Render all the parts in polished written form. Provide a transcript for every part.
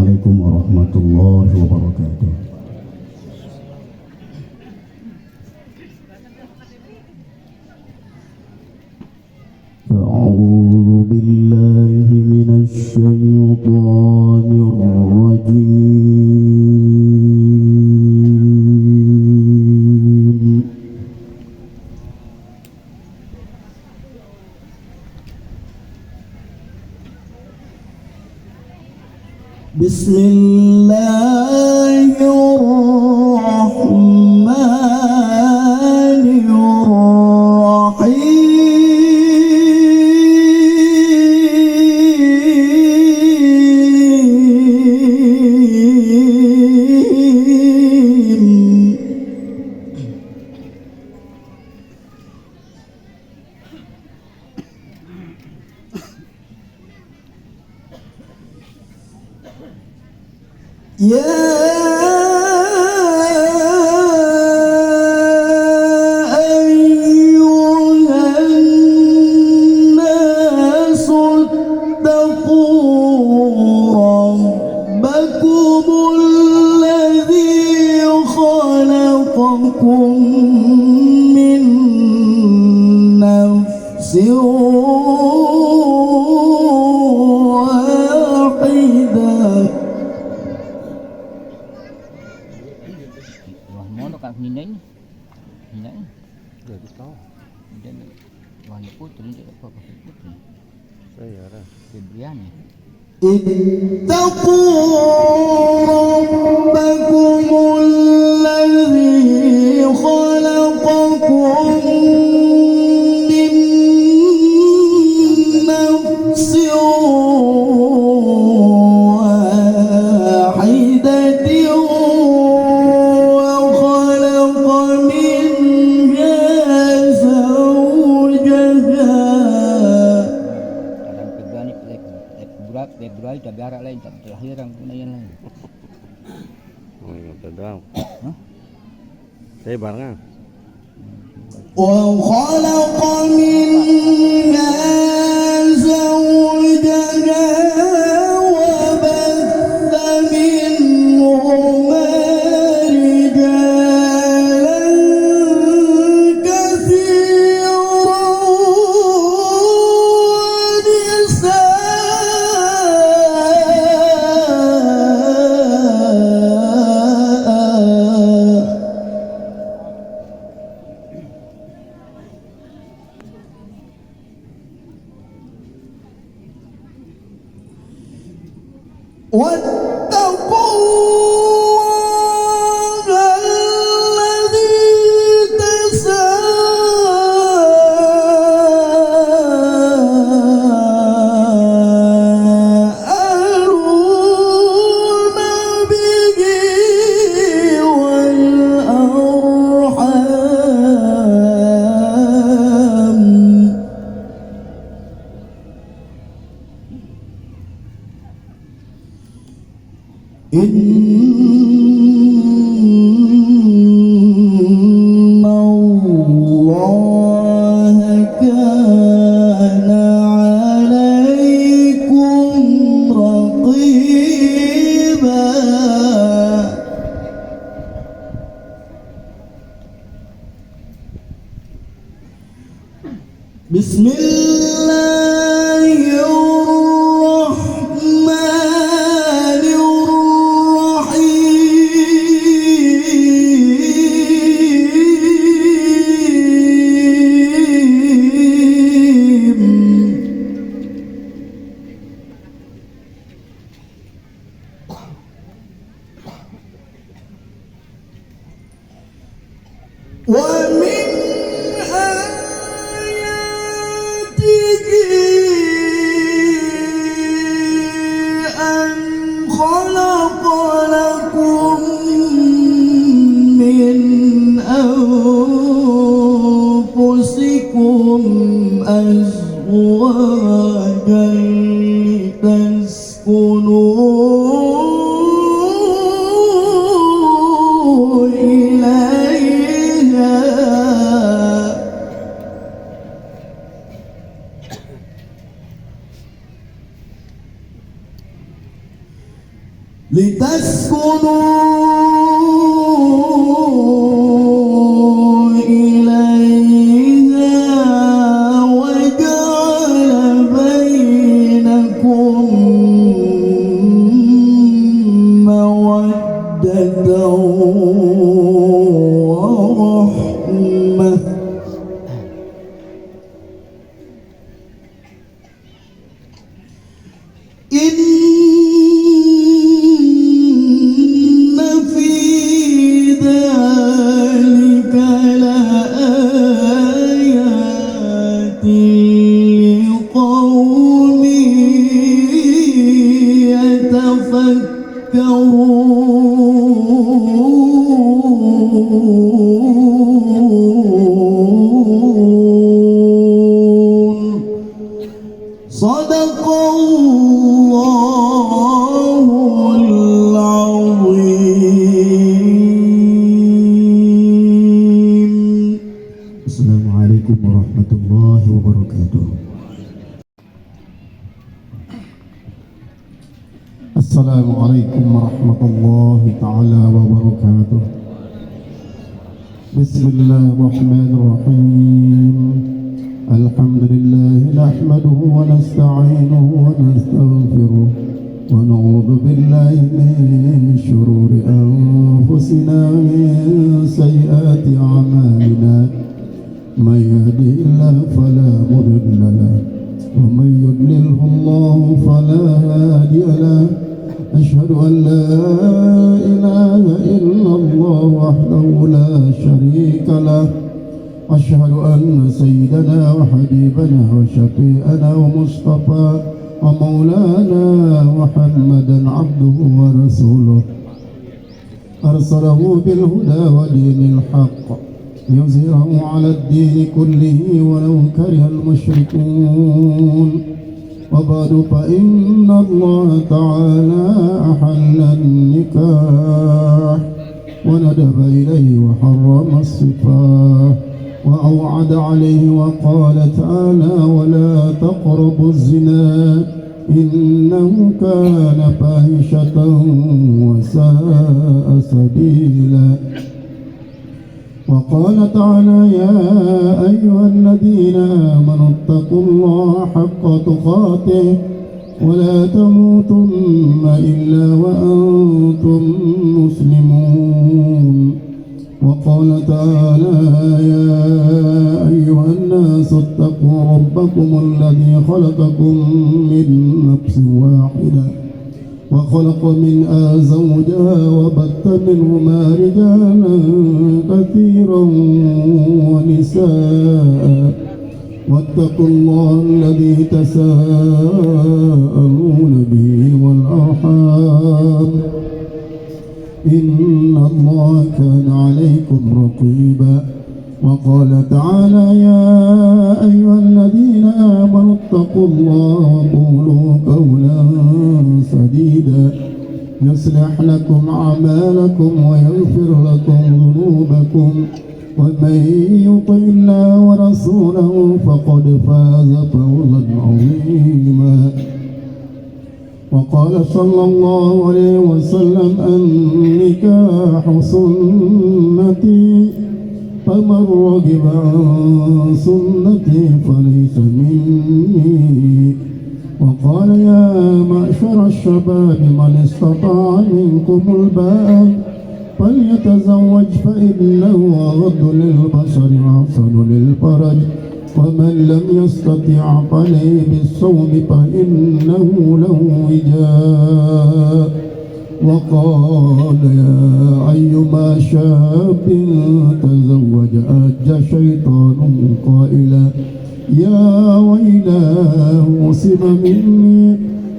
Assalamualaikum warahmatullahi wabarakatuh. A'udzu billahi minasy syaithanir rajim. إليها Assalamualaikum warahmatullahi wabarakatuh. Assalamualaikum warahmatullahi ta'ala wabarakatuh. Bismillahirrahmanirrahim. Alhamdulillah nahmaduhu wa nasta'inuhu wa nastaghfiruh wa na'udzu billahi min shururi anfusina wa min sayyiati a'malina. من يهده الله فلا مضل له ومن يضلله الله فلا هادي له أشهد أن لا إله إلا الله وحده لا شريك له أشهد أن سيدنا وحبيبنا وشفيئنا ومصطفى ومولانا محمدا عبده ورسوله أرسله بالهدى ودين الحق ليظهره على الدين كله ولو كره المشركون. وبعد فإن الله تعالى أحل النكاح وندب إليه وحرم الصفاح وأوعد عليه وقال تعالى ولا تقربوا الزنا إنه كان فاحشة وساء سبيلا. وقال تعالى يا أيها الذين آمنوا اتقوا الله حق تقاته ولا تموتن إلا وأنتم مسلمون. وقال تعالى يا أيها الناس اتقوا ربكم الذي خلقكم من نفس واحدة وخلق منها زوجها وبث منهما رجالا كثيرا ونساء واتقوا الله الذي تساءلون به والأرحام إن الله كان عليكم رقيبا. وقال تعالى يا أيها الذين آمنوا اتقوا الله وقولوا قولا سديدا يصلح لكم أعمالكم ويغفر لكم ذنوبكم ومن يطع الله ورسوله فقد فاز فوزا عظيما. وقال صلى الله عليه وسلم النكاح سنتي فمن رغب عن سنتي فليس مني. وقال يا معشر الشباب من استطاع منكم الباء فليتزوج فإنه أغض للبصر وأحسن للفرج ومن لم يستطع فعليه بالصوم فإنه له وجاء. وقال يا أيما شاب تزوج أج شيطان قائلا يا ويلاه سم مني.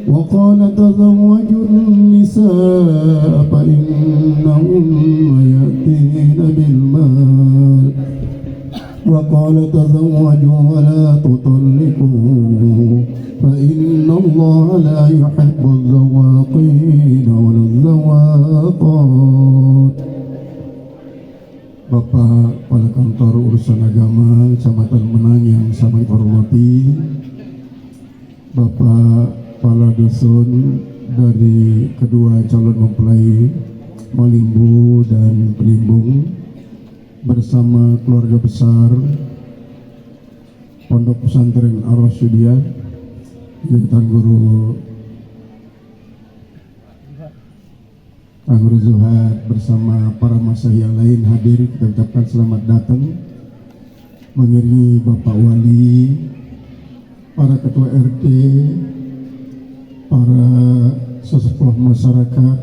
وقال تزوجوا النساء فإنهن يأتين بالمال. وقال تزوجوا ولا تطلقوا فإن الله لا يحب الزواقين ولا الزواقات. Bapak Kepala Kantor Urusan Agama Kecamatan Menang yang saya hormati, Bapak Kepala Dusun dari kedua calon mempelai Malimbu dan Penimbung bersama keluarga besar Pondok Pesantren Ar-Rasyidiyah, Tuan Guru Zuhad bersama para masyayikh yang lain hadir, kita ucapkan selamat datang mengiringi Bapak Wali, para ketua RT, para sesepuh masyarakat,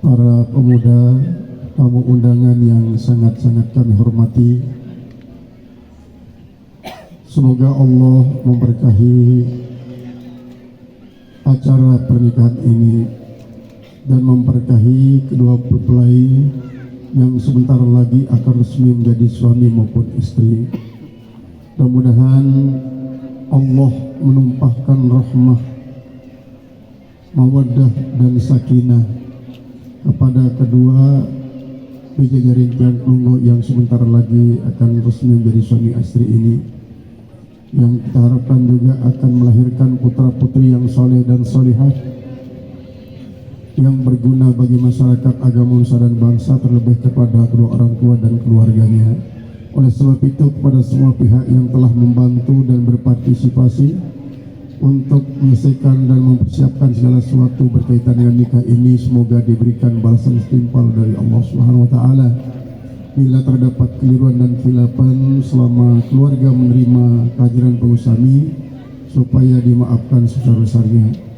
para pemuda, tamu undangan yang sangat-sangat kami hormati. Semoga Allah memberkahi acara pernikahan ini dan memberkahi kedua mempelai yang sebentar lagi akan resmi menjadi suami maupun istri. Mudah-mudahan Allah menumpahkan rahmah, mawaddah dan sakinah kepada kedua bidadari dan Lungo yang sebentar lagi akan resmi menjadi suami istri ini, yang kita harapkan juga akan melahirkan putra-putri yang soleh dan solihah, yang berguna bagi masyarakat, agama, nusa dan bangsa, terlebih kepada kedua orang tua dan keluarganya. Oleh sebab itu, kepada semua pihak yang telah membantu dan berpartisipasi untuk menyelesaikan dan mempersiapkan segala sesuatu berkaitan dengan nikah ini, semoga diberikan balasan setimpal dari Allah Subhanahu wa taala. Bila terdapat keliruan dan khilapan selama keluarga menerima kehadiran pengusaha, supaya dimaafkan sebesar-besarnya.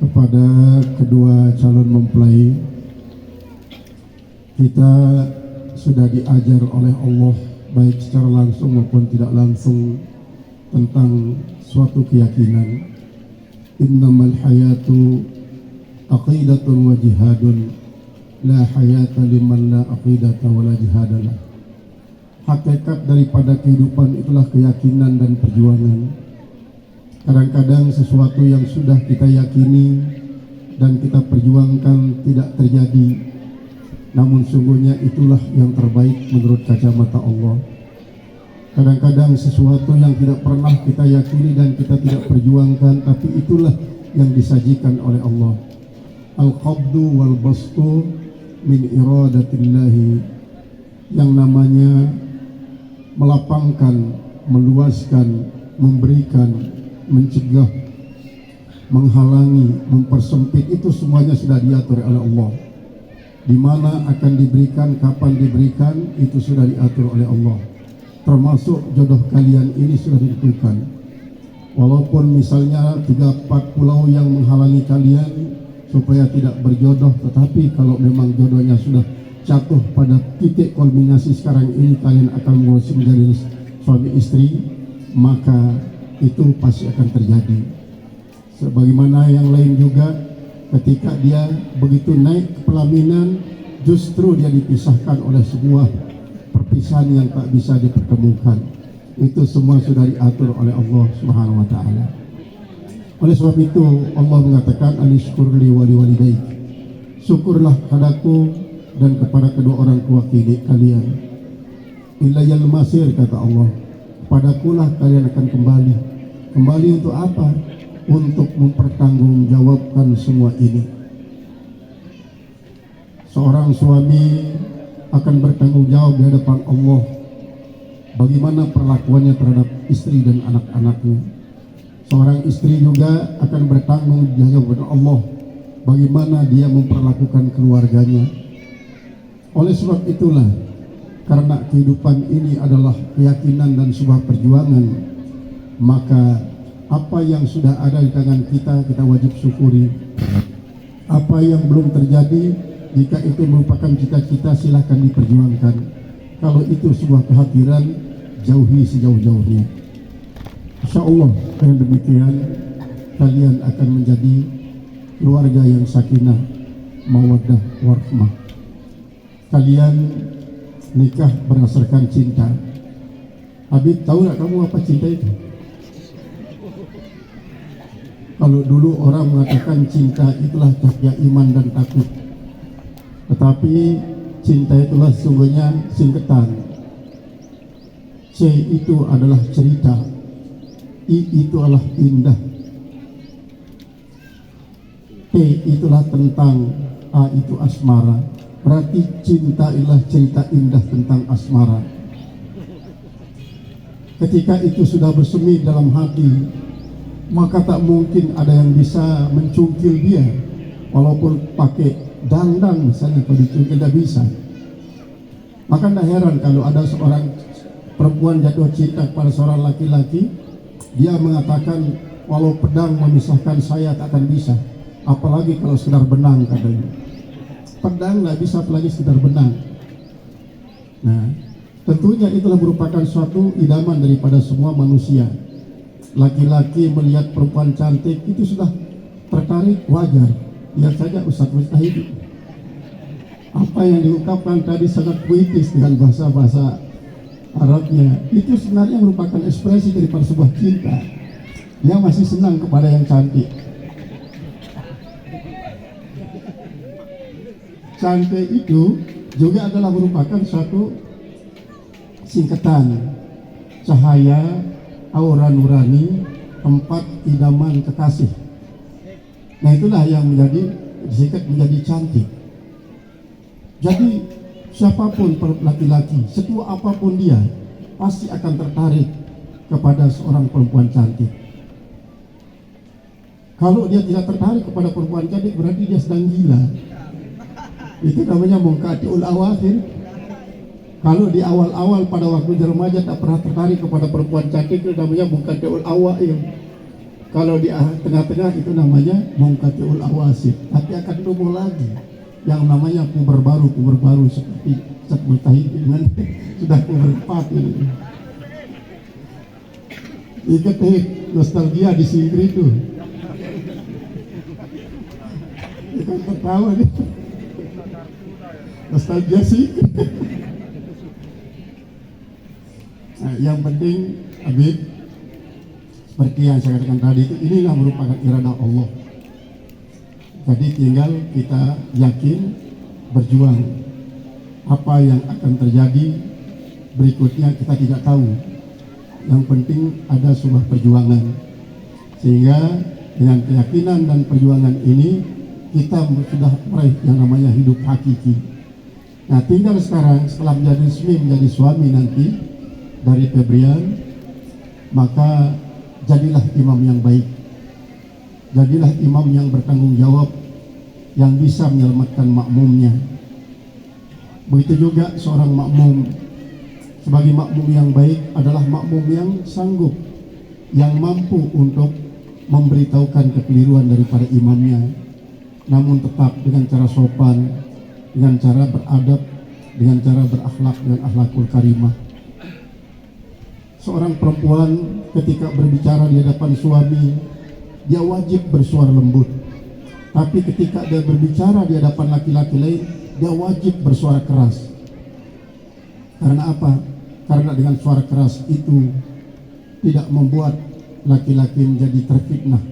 Kepada kedua calon mempelai, kita sudah diajar oleh Allah baik secara langsung maupun tidak langsung tentang suatu keyakinan. Innamal hayatu aqidatun wa jihadun, la hayata liman la aqidata wa la jihadalah. Hakikat daripada kehidupan itulah keyakinan dan perjuangan. Kadang-kadang sesuatu yang sudah kita yakini dan kita perjuangkan tidak terjadi, namun sungguhnya itulah yang terbaik menurut kacamata Allah. Kadang-kadang sesuatu yang tidak pernah kita yakini dan kita tidak perjuangkan, tapi itulah yang disajikan oleh Allah. Al-qabdu wal bastu min iradatillahi, yang namanya melapangkan, meluaskan, memberikan, mencegah, menghalangi, mempersempit, itu semuanya sudah diatur oleh Allah. Di mana akan diberikan, kapan diberikan, itu sudah diatur oleh Allah. Termasuk jodoh kalian ini sudah ditentukan. Walaupun misalnya 3-4 pulau yang menghalangi kalian supaya tidak berjodoh, tetapi kalau memang jodohnya sudah jatuh pada titik kulminasi sekarang ini, kalian akan menjadi suami istri, maka itu pasti akan terjadi. Sebagaimana yang lain juga, ketika dia begitu naik ke pelaminan, justru dia dipisahkan oleh sebuah perpisahan yang tak bisa dipertemukan. Itu semua sudah diatur oleh Allah Subhanahu wa taala. Oleh sebab itu Allah mengatakan, anishkurli wali walidaik, syukurlah padaku dan kepada kedua orang tua kalian. Ilayal masir, kata Allah, padakulah kalian akan kembali. Kembali untuk apa? Untuk mempertanggungjawabkan semua ini. Seorang suami akan bertanggung jawab di hadapan Allah bagaimana perlakuannya terhadap istri dan anak-anaknya. Seorang istri juga akan bertanggung jawab kepada Allah bagaimana dia memperlakukan keluarganya. Oleh sebab itulah, karena kehidupan ini adalah keyakinan dan sebuah perjuangan, maka apa yang sudah ada di tangan kita, kita wajib syukuri. Apa yang belum terjadi, jika itu merupakan cita-cita, silahkan diperjuangkan. Kalau itu sebuah kehadiran, jauhi sejauh-jauhnya. Insya Allah dengan demikian kalian akan menjadi keluarga yang sakinah, mawaddah, warahmah. Kalian nikah berdasarkan cinta. Habib, tahu nggak kamu apa cinta itu? Kalau dulu orang mengatakan cinta itulah cahaya iman dan takut, tetapi cinta itulah sungguhnya singkatan. C itu adalah cerita, I itu adalah indah, T itulah tentang, itu asmara. Berarti cinta ialah cerita indah tentang asmara. Ketika itu sudah bersemi dalam hati, maka tak mungkin ada yang bisa mencungkil dia. Walaupun pakai dandang misalnya, kalau dicungkil tidak bisa. Maka tidak heran kalau ada seorang perempuan jatuh cinta pada seorang laki-laki, dia mengatakan, walau pedang memisahkan saya tak akan bisa, apalagi kalau sekedar benang, katanya. Pedang nggak bisa, apalagi sekedar benang. Nah, tentunya itulah merupakan suatu idaman daripada semua manusia. Laki-laki melihat perempuan cantik itu sudah tertarik, wajar. Lihat saja Ustaz Mustahid, apa yang diungkapkan tadi sangat puitis dengan bahasa-bahasa Arabnya. Itu sebenarnya merupakan ekspresi daripada sebuah cinta. Dia masih senang kepada yang cantik. Cantik itu juga adalah merupakan suatu singkatan cahaya aura nurani, tempat idaman kekasih. Nah, itulah yang menjadi disingkat menjadi cantik. Jadi siapapun laki-laki, setua apapun dia, pasti akan tertarik kepada seorang perempuan cantik. Kalau dia tidak tertarik kepada perempuan cantik, berarti dia sedang gila. Itu namanya mungkatiul awakhir. Kalau di awal-awal pada waktu remaja tak pernah tertarik kepada perempuan cantik, itu namanya mungkatiul awakhir. Kalau di tengah-tengah itu namanya mungkatiul awasif. Tapi akan tumbuh lagi yang namanya puber baru seperti Ustaz Mustahid dengan sudah puber 4 ini. Ingat nostalgia di sini itu. Ikan tertawa nih. Nostalgia sih. Nah, yang penting Habib, seperti yang saya katakan tadi, inilah merupakan iradah Allah. Jadi tinggal kita yakin, berjuang. Apa yang akan terjadi berikutnya kita tidak tahu. Yang penting ada sebuah perjuangan. Sehingga dengan keyakinan dan perjuangan ini kita sudah meraih yang namanya hidup hakiki. Nah, tinggal sekarang setelah menjadi resmi menjadi suami nanti dari Febrian, maka jadilah imam yang baik. Jadilah imam yang bertanggung jawab, yang bisa menyelamatkan makmumnya. Begitu juga seorang makmum, sebagai makmum yang baik adalah makmum yang sanggup, yang mampu untuk memberitahukan kekeliruan daripada imamnya, namun tetap dengan cara sopan, dengan cara beradab, dengan cara berakhlak, dengan akhlakul karimah. Seorang perempuan ketika berbicara di hadapan suami, dia wajib bersuara lembut. Tapi ketika dia berbicara di hadapan laki-laki lain, dia wajib bersuara keras. Karena apa? Karena dengan suara keras itu tidak membuat laki-laki menjadi terfitnah.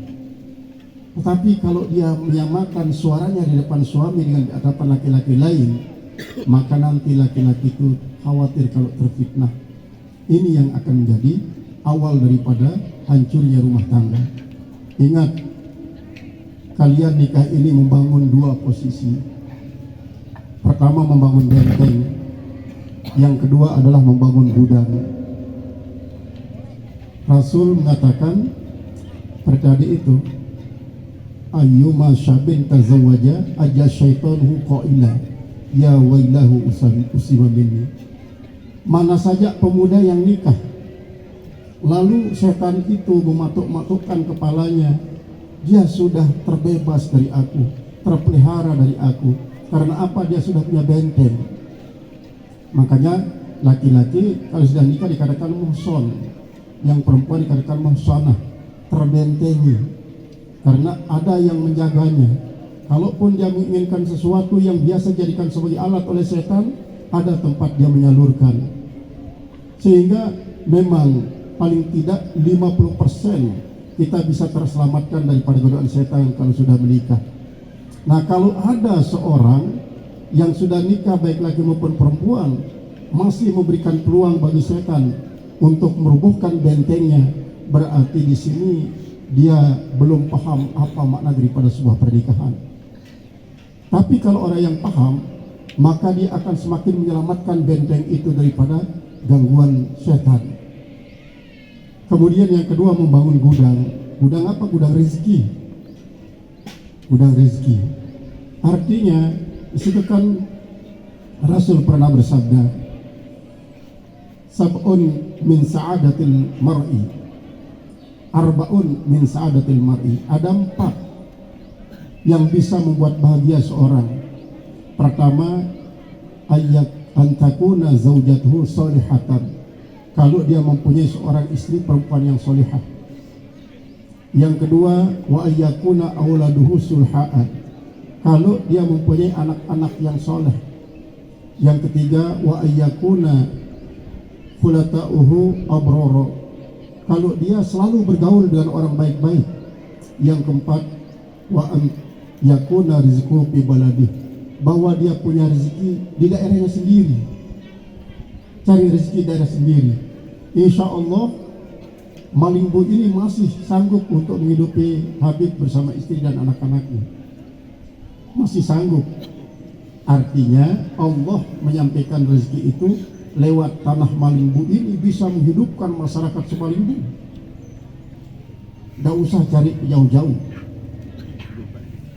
Tetapi kalau dia menyamakan suaranya di depan suami dengan di hadapan laki-laki lain, maka nanti laki-laki itu khawatir kalau terfitnah. Ini yang akan menjadi awal daripada hancurnya rumah tangga. Ingat, kalian nikah ini membangun dua posisi. Pertama membangun benteng, yang kedua adalah membangun gudang. Rasul mengatakan terjadi itu, ayyuma syabin tazawwaja aja syaitanhu qaila ya wailahu usiba minni. Mana saja pemuda yang nikah, lalu setan itu mematuk-matukkan kepalanya, dia sudah terbebas dari aku, terpelihara dari aku. Karena apa? Dia sudah punya benteng. Makanya laki-laki kalau sudah nikah dikatakan muhson, yang perempuan dikatakan muhsanah, terbentengi. Karena ada yang menjaganya. Kalaupun dia menginginkan sesuatu yang biasa jadikan sebagai alat oleh setan, ada tempat dia menyalurkan. Sehingga memang paling tidak 50% kita bisa terselamatkan daripada godaan setan kalau sudah menikah. Nah, kalau ada seorang yang sudah nikah baik laki maupun perempuan masih memberikan peluang bagi setan untuk merubuhkan bentengnya, berarti di sini dia belum paham apa makna daripada sebuah pernikahan. Tapi kalau orang yang paham, maka dia akan semakin menyelamatkan benteng itu daripada gangguan setan. Kemudian yang kedua, membangun gudang. Gudang apa? Gudang rezeki. Gudang rezeki. Artinya, itu kan Rasul pernah bersabda, sab'un min sa'adatil mar'i, arba'un min sa'adatil mar'i. Ada 4 yang bisa membuat bahagia seorang. Pertama, ayat antakuna zaujatuhu solihatan, kalau dia mempunyai seorang istri perempuan yang solihah. Yang kedua, wa ayyakuna auladuhu sulhaan, kalau dia mempunyai anak-anak yang soleh. Yang ketiga, wa ayyakuna khulata'uhu abroro, kalau dia selalu bergaul dengan orang baik-baik. Yang keempat, wa an yakuna rizquhu bi baladih, bahwa dia punya rezeki di daerahnya sendiri. Cari rezeki daerah sendiri. Insya Allah maling bu ini masih sanggup untuk menghidupi Habib bersama istri dan anak-anaknya. Masih sanggup. Artinya Allah menyampaikan rezeki itu lewat tanah maling bu ini bisa menghidupkan masyarakat semaling bu. Tidak usah cari jauh-jauh.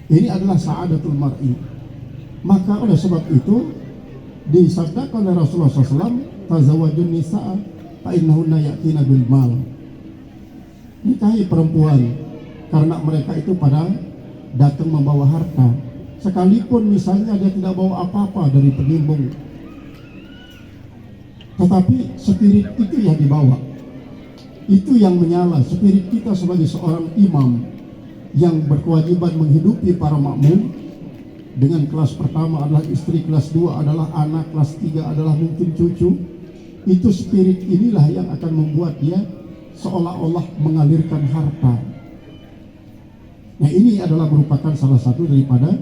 Ini adalah sa'adatul mar'i. Maka oleh sebab itu disabdakan oleh Rasulullah SAW, tazawwajun nisa'a fa innahunna ya'tina bil mal, nikahi perempuan karena mereka itu pada datang membawa harta, sekalipun misalnya dia tidak bawa apa-apa dari penimbun, tetapi spirit itu yang dibawa, itu yang menyala. Spirit kita sebagai seorang imam yang berkewajiban menghidupi para makmum, dengan kelas pertama adalah istri, kelas 2 adalah anak, kelas 3 adalah mungkin cucu. Itu spirit inilah yang akan membuat dia seolah-olah mengalirkan harta. Nah, ini adalah merupakan salah satu daripada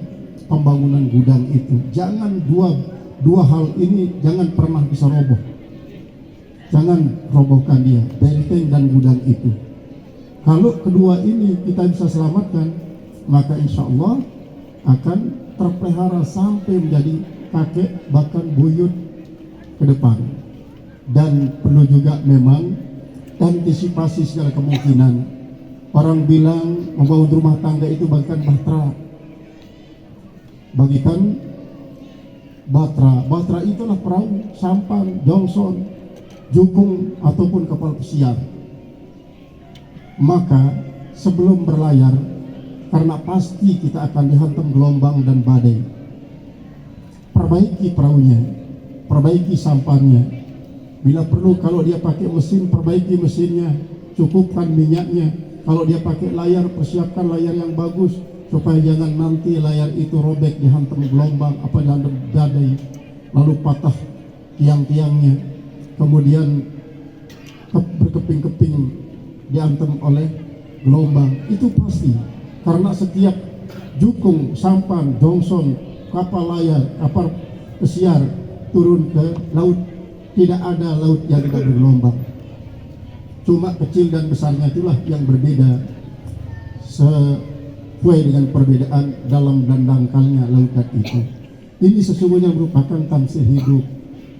pembangunan gudang itu. Jangan dua hal ini jangan pernah bisa roboh. Jangan robohkan dia, benteng dan gudang itu. Kalau kedua ini kita bisa selamatkan, maka insya Allah akan terpelihara sampai menjadi kakek bahkan buyut ke depan. Dan perlu juga memang antisipasi segala kemungkinan. Orang bilang membangun rumah tangga itu bagikan bahtera. Bagikan bahtera. Bahtera itulah perahu, sampan, jongson, jukung ataupun kapal pesiar. Maka sebelum berlayar, karena pasti kita akan dihantam gelombang dan badai, perbaiki perahunya, perbaiki sampannya. Bila perlu kalau dia pakai mesin, perbaiki mesinnya, cukupkan minyaknya. Kalau dia pakai layar, persiapkan layar yang bagus supaya jangan nanti layar itu robek dihantam gelombang, apa dihantam badai, lalu patah tiang-tiangnya, kemudian berkeping-keping dihantam oleh gelombang. Itu pasti, karena setiap jukung, sampan, jongson, kapal layar, kapal pesiar turun ke laut, tidak ada laut yang tidak bergelombang. Cuma kecil dan besarnya itulah yang berbeda sesuai dengan perbedaan dalam dan dangkalnya lautan itu. Ini sesungguhnya merupakan tamsil hidup,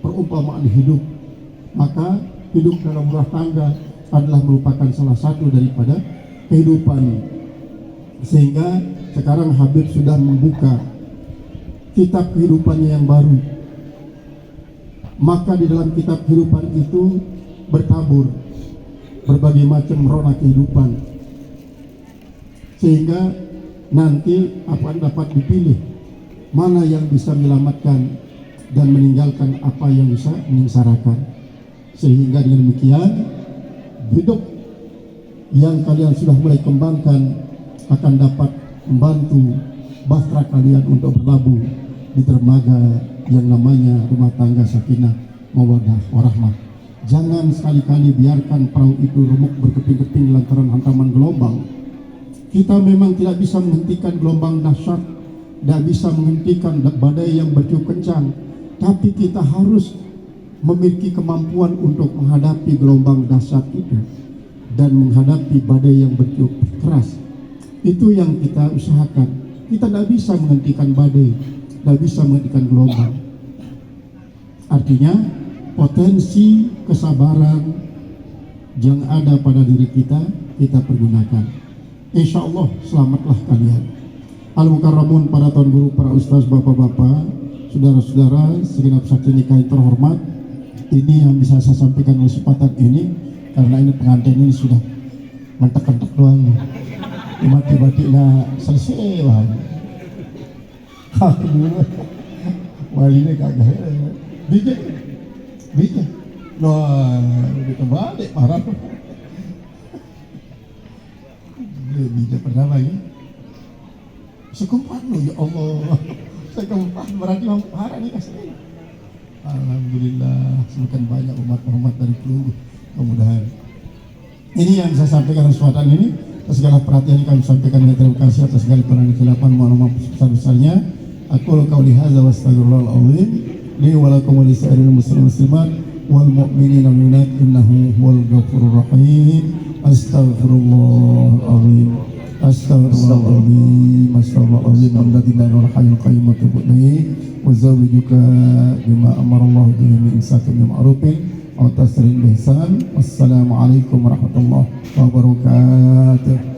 perumpamaan hidup. Maka hidup dalam rumah tangga adalah merupakan salah satu daripada kehidupan. Sehingga sekarang Habib sudah membuka kitab kehidupannya yang baru. Maka di dalam kitab kehidupan itu bertabur berbagai macam rona kehidupan, sehingga nanti akan dapat dipilih mana yang bisa menyelamatkan dan meninggalkan apa yang bisa menyengsarakan. Sehingga dengan demikian hidup yang kalian sudah mulai kembangkan akan dapat membantu bahtera kalian untuk berlabuh di dermaga yang namanya rumah tangga sakinah mawaddah warahmah. Jangan sekali-kali biarkan perahu itu remuk berkeping-keping lantaran hantaman gelombang. Kita memang tidak bisa menghentikan gelombang dahsyat, tidak bisa menghentikan badai yang bertiup kencang, tapi kita harus memiliki kemampuan untuk menghadapi gelombang dahsyat itu dan menghadapi badai yang bertiup keras. Itu yang kita usahakan. Kita tidak bisa menghentikan badai, tidak bisa menghentikan gelombang. Artinya potensi kesabaran yang ada pada diri kita, kita pergunakan. Insya Allah selamatlah kalian. Al-Mukarramun, para tuan guru, para ustaz, bapak-bapak, saudara-saudara, segenap saksi nikah yang terhormat. Ini yang bisa saya sampaikan oleh kesempatan ini, karena ini pengantin ini sudah mentek-mentek doang. Tiba-tiba selesai lah. Walinya kagak bijak. Wah, begitu balik marah. Bijak pertama ya. Sekumpan loh, ya Allah. Sekumpan berarti marah nih kasih. Alhamdulillah, semakin banyak umat dari seluruh kemudahan. Ini yang saya sampaikan kesempatan ini. Atas segala perhatian kami sampaikan, terima kasih atas segala penandakan, mohon maaf sebesar-besarnya. Aku qauli hadza wa astaghfirullahal azim li wa lakum wa lisa'iril muslimin muslimat wal mu'minina wal mu'minat innahu huwal ghafurur rahim. Astaghfirullahal azim. Astaghfirullahal azim alladzi la ilaha illa qayyum wa tubu ilaihi wa zawwijuka bima amara Allah bihi min imsakin bil ma'rufin wa tasrin bi ihsan. Wassalamualaikum warahmatullahi wabarakatuh.